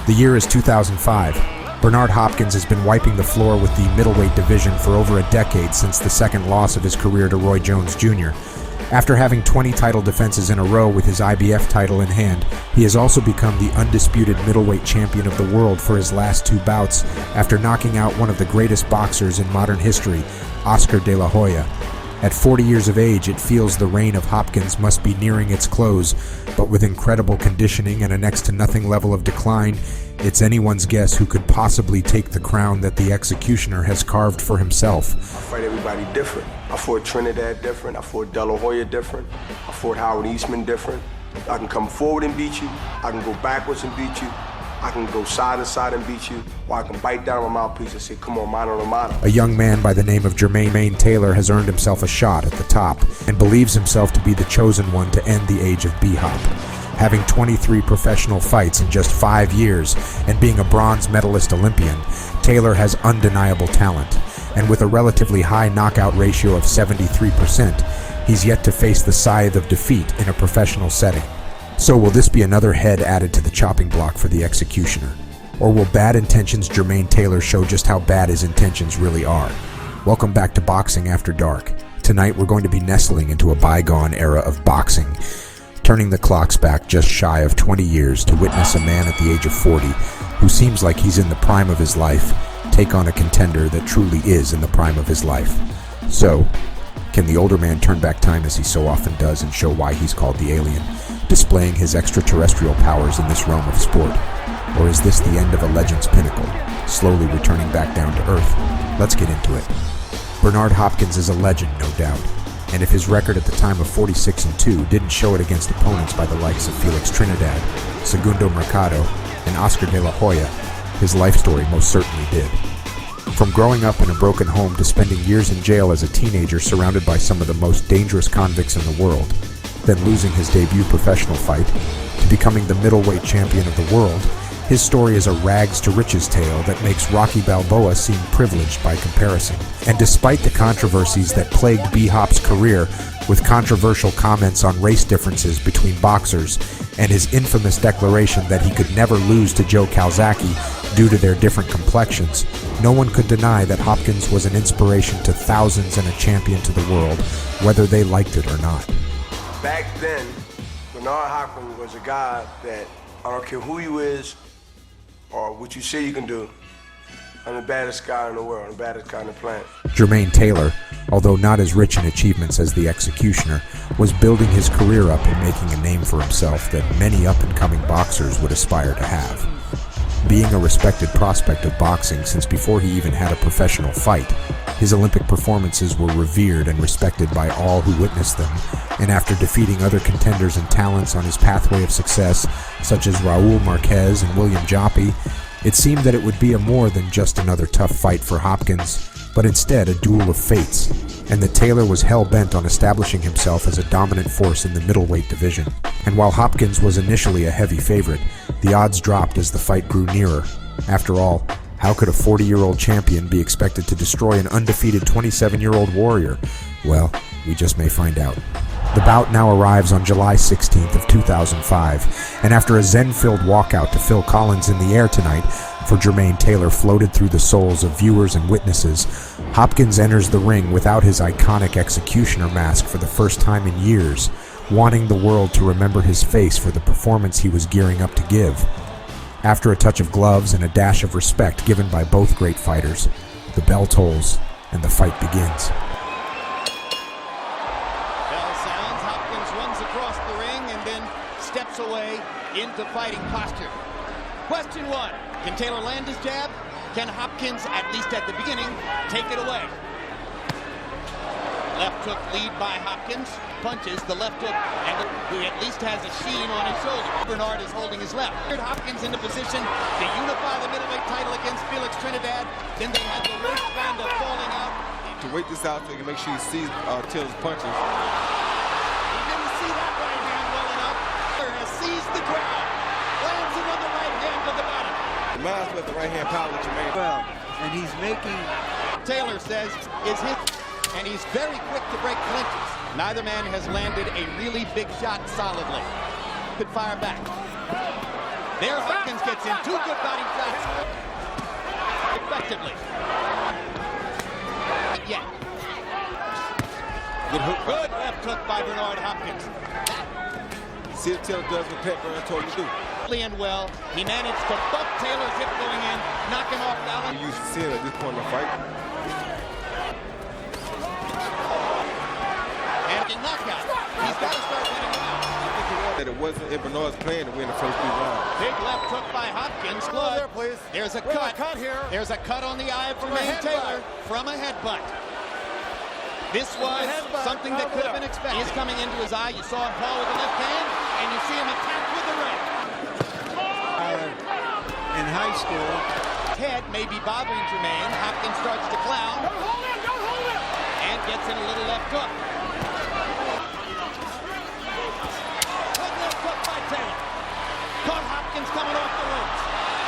The year is 2005. Bernard Hopkins has been wiping the floor with the middleweight division for over a decade since the second loss of his career to Roy Jones Jr. After having 20 title defenses in a row with his IBF title in hand, he has also become the undisputed middleweight champion of the world for his last two bouts after knocking out one of the greatest boxers in modern history, Oscar de la Hoya. At 40 years of age, it feels the reign of Hopkins must be nearing its close, but with incredible conditioning and a next-to-nothing level of decline, it's anyone's guess who could possibly take the crown that the executioner has carved for himself. I fight everybody different. I fought Trinidad different. I fought De La Hoya different. I fought Howard Eastman different. I can come forward and beat you. I can go backwards and beat you. I can go side to side and beat you, or I can bite down my mouthpiece and say, come on, mano a mano. A young man by the name of Jermain Taylor has earned himself a shot at the top and believes himself to be the chosen one to end the age of B-Hop. Having 23 professional fights in just 5 years and being a bronze medalist Olympian, Taylor has undeniable talent. And with a relatively high knockout ratio of 73%, he's yet to face the scythe of defeat in a professional setting. So will this be another head added to the chopping block for the executioner? Or will bad intentions Jermain Taylor show just how bad his intentions really are? Welcome back to Boxing After Dark. Tonight we're going to be nestling into a bygone era of boxing, turning the clocks back just shy of 20 years to witness a man at the age of 40 who seems like he's in the prime of his life take on a contender that truly is in the prime of his life. So, can the older man turn back time as he so often does and show why he's called the alien, displaying his extraterrestrial powers in this realm of sport? Or is this the end of a legend's pinnacle, slowly returning back down to earth? Let's get into it. Bernard Hopkins is a legend, no doubt, and if his record at the time of 46-2 didn't show it against opponents by the likes of Felix Trinidad, Segundo Mercado, and Oscar de la Hoya, his life story most certainly did. From growing up in a broken home to spending years in jail as a teenager surrounded by some of the most dangerous convicts in the world, then losing his debut professional fight, to becoming the middleweight champion of the world, his story is a rags-to-riches tale that makes Rocky Balboa seem privileged by comparison. And despite the controversies that plagued B-Hop's career, with controversial comments on race differences between boxers, and his infamous declaration that he could never lose to Joe Calzaghe due to their different complexions, no one could deny that Hopkins was an inspiration to thousands and a champion to the world, whether they liked it or not. Back then, Bernard Hopkins was a guy that, I don't care who you is or what you say you can do, I'm the baddest guy in the world, the baddest guy on the planet. Jermain Taylor, although not as rich in achievements as the executioner, was building his career up and making a name for himself that many up-and-coming boxers would aspire to have. Being a respected prospect of boxing since before he even had a professional fight, his Olympic performances were revered and respected by all who witnessed them, and after defeating other contenders and talents on his pathway of success, such as Raul Marquez and William Joppy, it seemed that it would be a more than just another tough fight for Hopkins, but instead a duel of fates, and that Taylor was hell-bent on establishing himself as a dominant force in the middleweight division. And while Hopkins was initially a heavy favorite, the odds dropped as the fight grew nearer. After all, how could a 40-year-old champion be expected to destroy an undefeated 27-year-old warrior? Well, we just may find out. The bout now arrives on July 16th of 2005, and after a zen-filled walkout to Phil Collins in the air tonight, for Jermain Taylor floated through the souls of viewers and witnesses, Hopkins enters the ring without his iconic executioner mask for the first time in years, wanting the world to remember his face for the performance he was gearing up to give. After a touch of gloves and a dash of respect given by both great fighters, the bell tolls and the fight begins. Steps away into fighting posture. Question one, can Taylor land his jab? Can Hopkins, at least at the beginning, take it away? Left hook lead by Hopkins, punches the left hook, and who at least has a sheen on his shoulder. Bernard is holding his left. Hopkins into position to unify the middleweight title against Felix Trinidad. Then they had the worst band of falling out. To wait this out so you can make sure you see Taylor's punches. He didn't see that right hand well enough. Has seized the ground. Lands another right hand to the body. Reminds me of the right hand power that Jermain. Well, and he's making. Taylor says is his, and he's very quick to break clinches. Neither man has landed a really big shot solidly. Could fire back. There, Hopkins gets in. Two good body shots. Effectively. Yeah. Good hook. Good left hook by Bernard Hopkins. See what Taylor does what Pat Burns told him to do. And well, he managed to bump Taylor's hip going in, knock him off balance. You used to see it at this point in the fight. And a knockout. He's got to start winning now. That it wasn't in Bernard's plan to win the first 3 rounds. Big left hook by Hopkins. Blood. There's a cut. There's a cut on the eye of Jermain Taylor from a headbutt. This was something that could have been expected. He's coming into his eye. You saw him fall with the left hand, and you see him attack with the right. In high school, Head may be bothering Jermain. Hopkins starts to clown and gets in a little left hook. Good left hook by Taylor. Caught Hopkins coming off the ropes.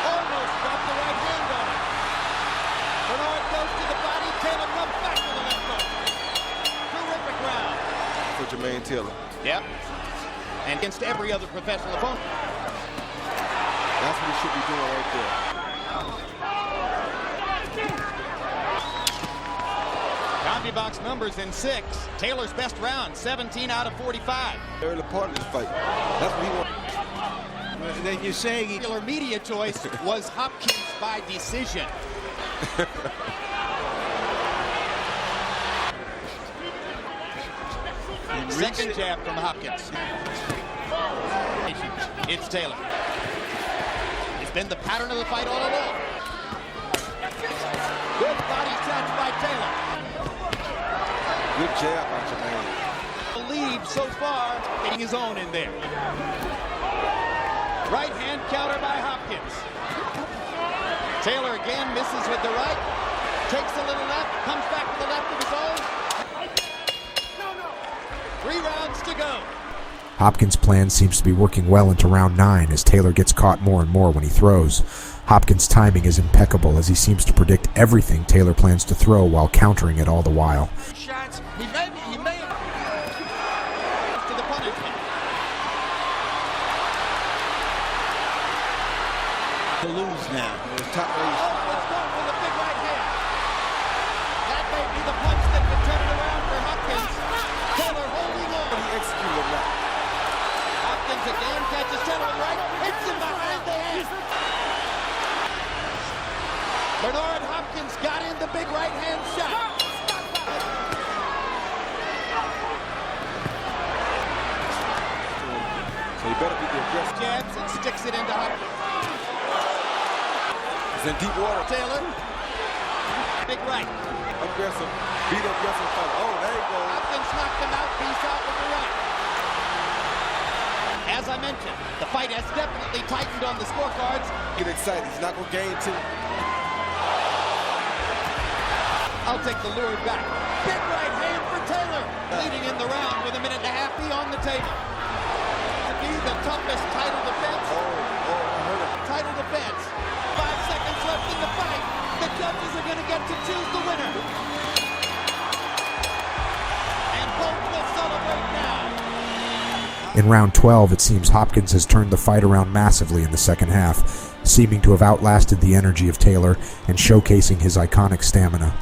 Almost dropped the right hand on him. Bernard goes to the body. Taylor comes back with a left hook. Terrific round. For Jermain Taylor. Yep. And against every other professional opponent. That's what he should be doing right there. CompuBox numbers in 6. Taylor's best round, 17 out of 45. Early part of this fight. That's what he wants. then you're saying he... Popular media choice was Hopkins by decision. Second jab from Hopkins. It's Taylor. It's been the pattern of the fight all along. Good body shots by Taylor. Good jab by Jermain. Lead so far, getting his own in there. Right hand counter by Hopkins. Taylor again misses with the right. Takes a little left, comes back to the left of his own. 3 rounds to go. Hopkins' plan seems to be working well into round 9 as Taylor gets caught more and more when he throws. Hopkins' timing is impeccable as he seems to predict everything Taylor plans to throw while countering it all the while. Shots. He may to the punishment. to lose now. Top Oh, let's go with a big right hand. That may be the punch that could turn it around for Hopkins. Taylor holding on. he executed that. Hopkins again catches Taylor with right, hits him behind the head. Bernard Hopkins got in the big right hand shot. So he better be the aggressive. Jabs and sticks it into Hopkins. He's in deep water. Taylor. Big right. Aggressive. Beat aggressive fight. Oh, there you go. Hopkins knocked him out, piece out with the right. As I mentioned, the fight has definitely tightened on the scorecards. Get excited. He's not going to gain 2. I'll take the lure back. Big right hand for Taylor. Leading in the round with 1.5 minutes on the table. To be the toughest title defense. I heard it. Title defense. 5 seconds left in the fight. The judges are going to get to choose the winner. And both will celebrate now. In round 12, it seems Hopkins has turned the fight around massively in the second half, seeming to have outlasted the energy of Taylor and showcasing his iconic stamina.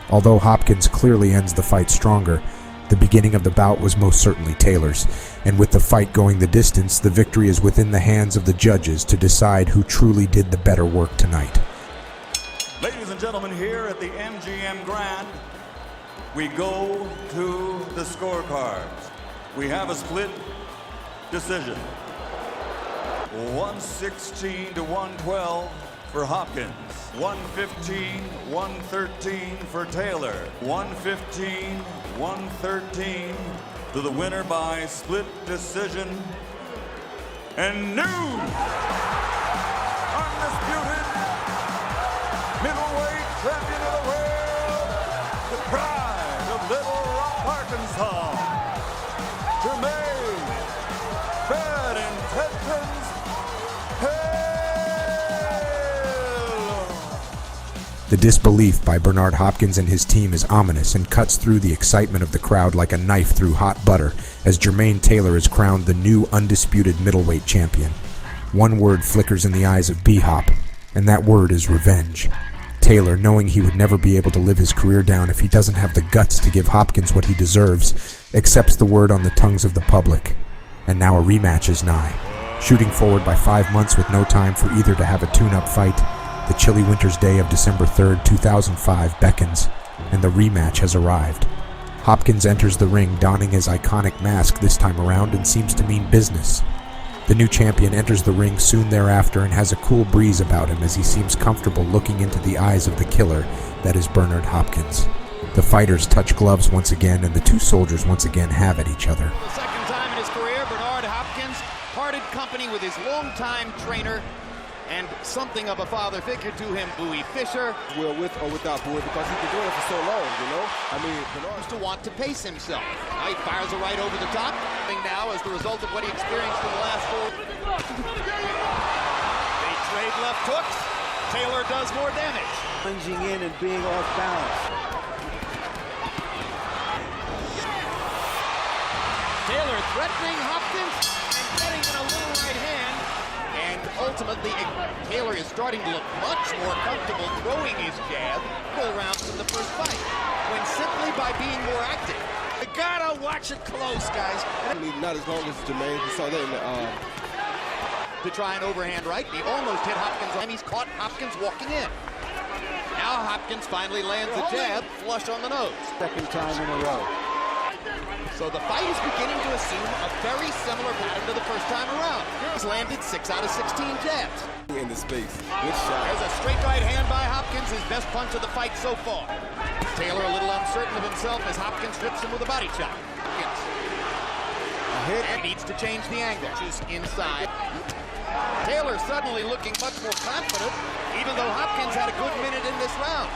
Although Hopkins clearly ends the fight stronger, the beginning of the bout was most certainly Taylor's, and with the fight going the distance, the victory is within the hands of the judges to decide who truly did the better work tonight. Ladies and gentlemen, here at the MGM Grand, we go to the scorecards. We have a split decision. 116 to 112 for Hopkins. 115-113 for Taylor. 115-113 to the winner by split decision. And new undisputed middleweight champion of the world, the pride of Little Rock, Arkansas, Jermain Bad Intentions Hill. The disbelief by Bernard Hopkins and his team is ominous and cuts through the excitement of the crowd like a knife through hot butter as Jermain Taylor is crowned the new undisputed middleweight champion. One word flickers in the eyes of B-Hop, and that word is revenge. Taylor, knowing he would never be able to live his career down if he doesn't have the guts to give Hopkins what he deserves, accepts the word on the tongues of the public. And now a rematch is nigh. Shooting forward by 5 months with no time for either to have a tune-up fight, the chilly winter's day of December 3rd, 2005 beckons, and the rematch has arrived. Hopkins enters the ring donning his iconic mask this time around and seems to mean business. The new champion enters the ring soon thereafter and has a cool breeze about him as he seems comfortable looking into the eyes of the killer that is Bernard Hopkins. The fighters touch gloves once again, and the two soldiers once again have at each other. The second time in his career, Bernard Hopkins parted company with his longtime trainer and something of a father figure to him, Bowie Fisher. Well, with or without Bowie, because he's been doing it for so long, you know? I mean, Bernard To want to pace himself. Now he fires a right over the top. Now, as the result of what he experienced in the last 4. They trade left hooks. Taylor does more damage. Plunging in and being off balance. Taylor threatening Hopkins and getting in a little right hand. And ultimately, Taylor is starting to look much more comfortable throwing his jab full rounds in the first fight, when simply by being more active. You gotta watch it close, guys. not as long as Jermain. We saw that in the To try an overhand right, he almost hit Hopkins, and he's caught Hopkins walking in. Now Hopkins finally lands a jab flush on the nose. Second time in a row. So the fight is beginning to assume a very similar pattern to the first time around. He's landed 6 out of 16 jabs. in the space. Good shot. There's a straight right hand by Hopkins, his best punch of the fight so far. Taylor a little uncertain of himself as Hopkins rips him with a body shot. Hopkins. And needs to change the angle. Just inside. Taylor suddenly looking much more confident, even though Hopkins had a good minute in this round.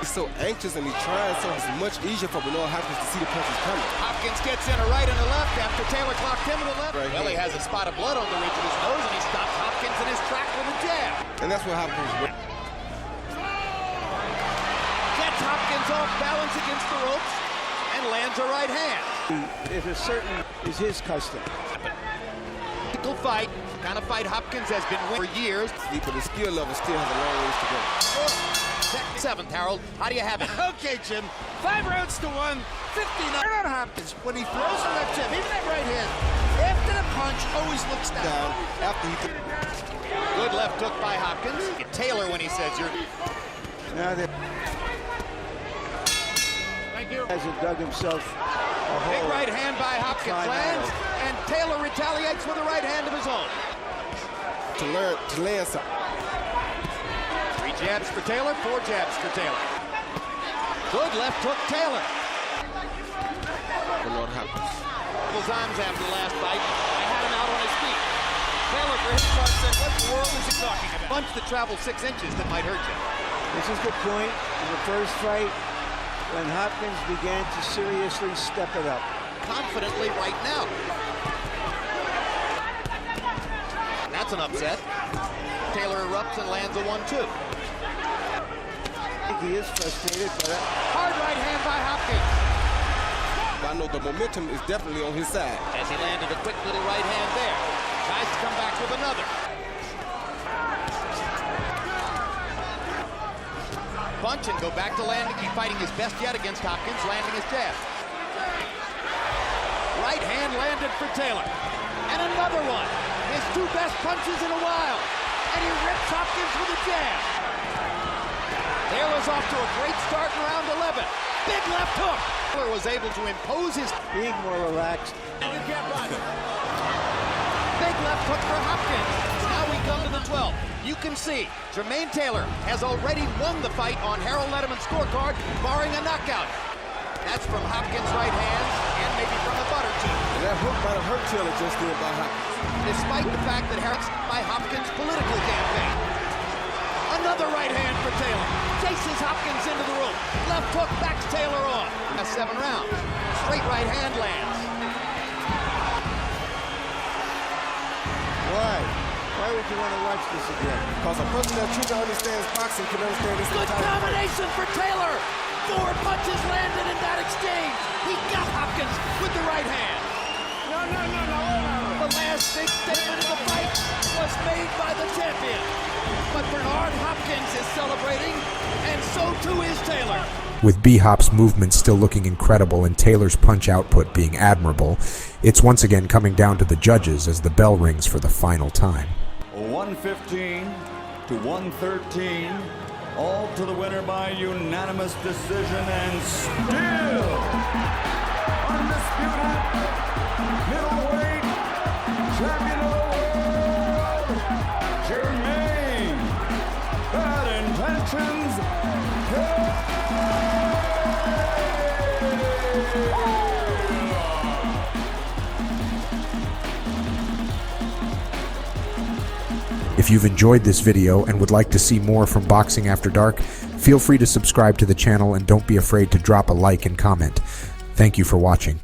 He's so anxious and he's trying, so it's much easier for Bernard Hopkins to see the punches coming. Hopkins gets in a right and a left after Taylor clocked him in the left. Right Well, he has a spot of blood on the ridge of his nose, and he stops Hopkins in his track with a jab. And that's what Hopkins Gets Hopkins off balance against the ropes and lands a right hand. It is certain is his custom. Typical fight, the kind of fight Hopkins has been winning for years. but the skill level still has a long ways to go. Seventh, Harold. How do you have it? Okay, Jim. 5 rounds to 1, 59. Bernard Hopkins, when he throws a left jab, even that right hand, after the punch, always looks down. After he Good left hook by Hopkins. Taylor when he says you're... Now that Thank you. hasn't dug himself a Big hole. right hand by Hopkins lands, and Taylor retaliates with a right hand of his own. to land something. 3 jabs for Taylor, 4 jabs for Taylor. Good left hook, Taylor. Bernard Hopkins. Couple times after the last fight, I had him out on his feet. Taylor, for his part, said, what in the world is he talking about? Punch that travels 6 inches that might hurt you. This is the point in the first fight when Hopkins began to seriously step it up. Confidently right now. That's an upset. Taylor erupts and lands a 1-2. I think he is frustrated, but Hard right hand by Hopkins. But I know the momentum is definitely on his side. As he landed a quick little right hand there. Tries to come back with another. Punch and go back to landing. He's fighting his best yet against Hopkins, landing his jab. Right hand landed for Taylor. And another one. His 2 best punches in a while. And he rips Hopkins with a jab. Taylor's off to a great start in round 11. Big left hook. Taylor was able to impose his... being more relaxed. Big left hook for Hopkins. Now we come to the 12th. You can see Jermain Taylor has already won the fight on Harold Letterman's scorecard, barring a knockout. That's from Hopkins' right hand and maybe from a butter too. And that hook might have hurt Taylor just then by Hopkins. Despite the fact that Harold's by Hopkins' political campaign. Another right hand for Taylor. Chases Hopkins into the rope. Left hook backs Taylor off. That's 7 rounds. Straight right hand lands. Why? Why would you want to watch this again? Because a person that truly understands boxing can understand this Good entire fight. combination for Taylor. 4 punches landed in that exchange. He got Hopkins with the right hand. No. The last big statement of the fight was made by the champion. But Bernard Hopkins is celebrating, and so too is Taylor. With B-Hop's movement still looking incredible and Taylor's punch output being admirable, it's once again coming down to the judges as the bell rings for the final time. 115 to 113, all to the winner by unanimous decision, and still undisputed middleweight champion of the world, Jermain. Bad intentions. If you've enjoyed this video and would like to see more from Boxing After Dark, feel free to subscribe to the channel and don't be afraid to drop a like and comment. Thank you for watching.